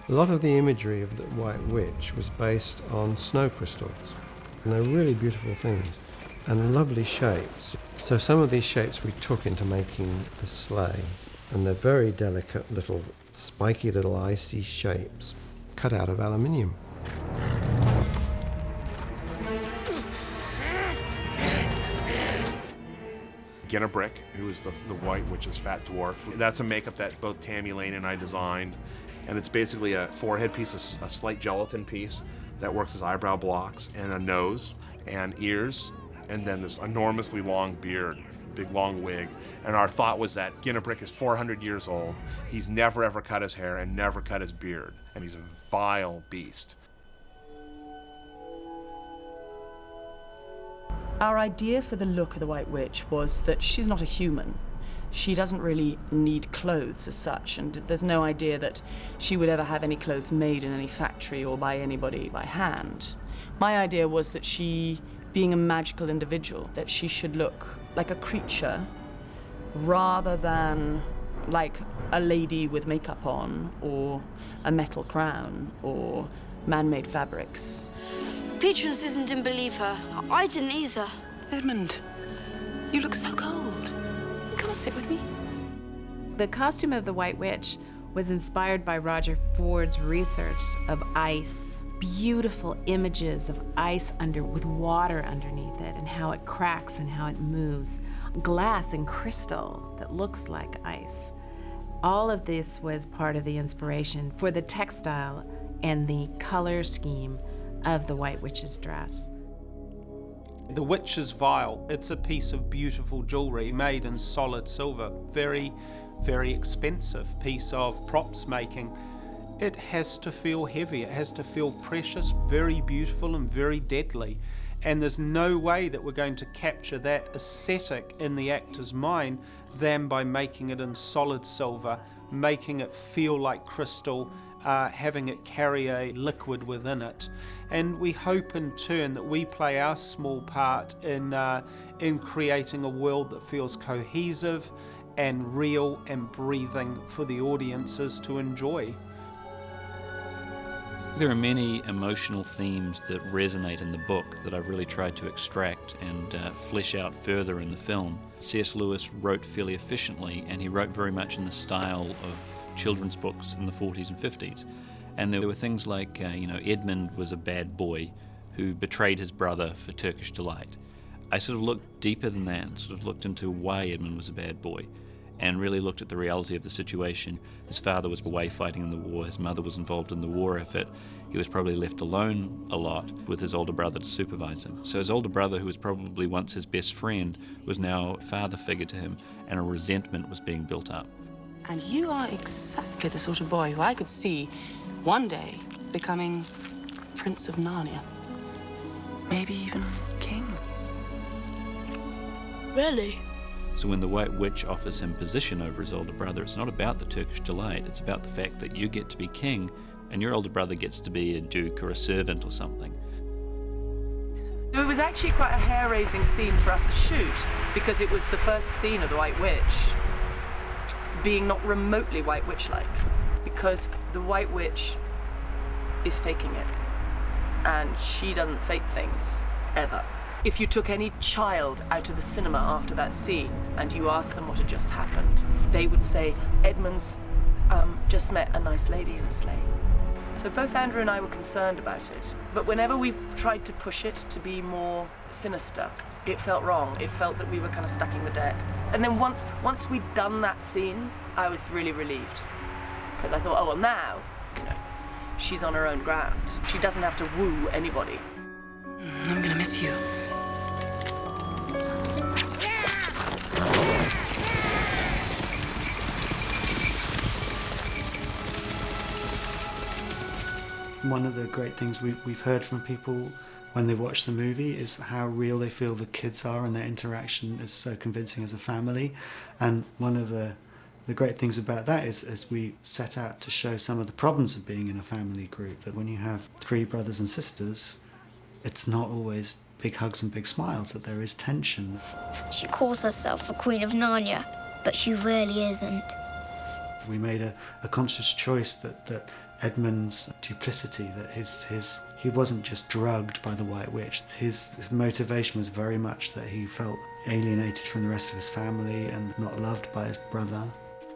A lot of the imagery of the White Witch was based on snow crystals, and they're really beautiful things and lovely shapes. So some of these shapes we took into making the sleigh, and they're very delicate little spiky little icy shapes cut out of aluminium. Ginnerbrick, who is the White Witch's fat dwarf. That's a makeup that both Tammy Lane and I designed. And it's basically a forehead piece, a slight gelatin piece that works as eyebrow blocks, and a nose and ears, and then this enormously long beard, big long wig. And our thought was that Ginnerbrick is 400 years old. He's never ever cut his hair and never cut his beard. And he's a vile beast. Our idea for the look of the White Witch was that she's not a human. She doesn't really need clothes as such, and there's no idea that she would ever have any clothes made in any factory or by anybody by hand. My idea was that she, being a magical individual, that she should look like a creature rather than like a lady with makeup on or a metal crown or man-made fabrics. Peter and Susan didn't believe her. I didn't either. Edmund, you look so cold. Come and sit with me. The costume of the White Witch was inspired by Roger Ford's research of ice. Beautiful images of ice with water underneath it, and how it cracks and how it moves. Glass and crystal that looks like ice. All of this was part of the inspiration for the textile and the color scheme of the White Witch's dress. The Witch's vial, it's a piece of beautiful jewelry made in solid silver. Very, very expensive piece of props making. It has to feel heavy, it has to feel precious, very beautiful and very deadly. And there's no way that we're going to capture that aesthetic in the actor's mind than by making it in solid silver, making it feel like crystal, having it carry a liquid within it. And we hope in turn that we play our small part in creating a world that feels cohesive and real and breathing for the audiences to enjoy. There are many emotional themes that resonate in the book that I've really tried to extract and flesh out further in the film. C.S. Lewis wrote fairly efficiently, and he wrote very much in the style of children's books in the 40s and 50s. And there were things like, Edmund was a bad boy who betrayed his brother for Turkish delight. I sort of looked deeper than that and sort of looked into why Edmund was a bad boy, and really looked at the reality of the situation. His father was away fighting in the war, his mother was involved in the war effort. He was probably left alone a lot with his older brother to supervise him. So his older brother, who was probably once his best friend, was now a father figure to him, and a resentment was being built up. And you are exactly the sort of boy who I could see one day becoming Prince of Narnia. Maybe even king. Really? So when the White Witch offers him position over his older brother, it's not about the Turkish delight, it's about the fact that you get to be king and your older brother gets to be a duke or a servant or something. It was actually quite a hair-raising scene for us to shoot, because it was the first scene of the White Witch being not remotely White Witch-like, because the White Witch is faking it, and she doesn't fake things, ever. If you took any child out of the cinema after that scene and you asked them what had just happened, they would say, Edmund's just met a nice lady in a sleigh. So both Andrew and I were concerned about it, but whenever we tried to push it to be more sinister, it felt wrong. It felt that we were kind of stacking the deck. And then once we'd done that scene, I was really relieved, because I thought, oh, well, now, she's on her own ground. She doesn't have to woo anybody. I'm gonna miss you. One of the great things we've heard from people when they watch the movie is how real they feel the kids are, and their interaction is so convincing as a family. And one of the great things about that is, as we set out to show some of the problems of being in a family group, that when you have 3 brothers and sisters, it's not always big hugs and big smiles, that there is tension. She calls herself the Queen of Narnia, but she really isn't. We made a conscious choice that Edmund's duplicity, that he wasn't just drugged by the White Witch. His motivation was very much that he felt alienated from the rest of his family and not loved by his brother.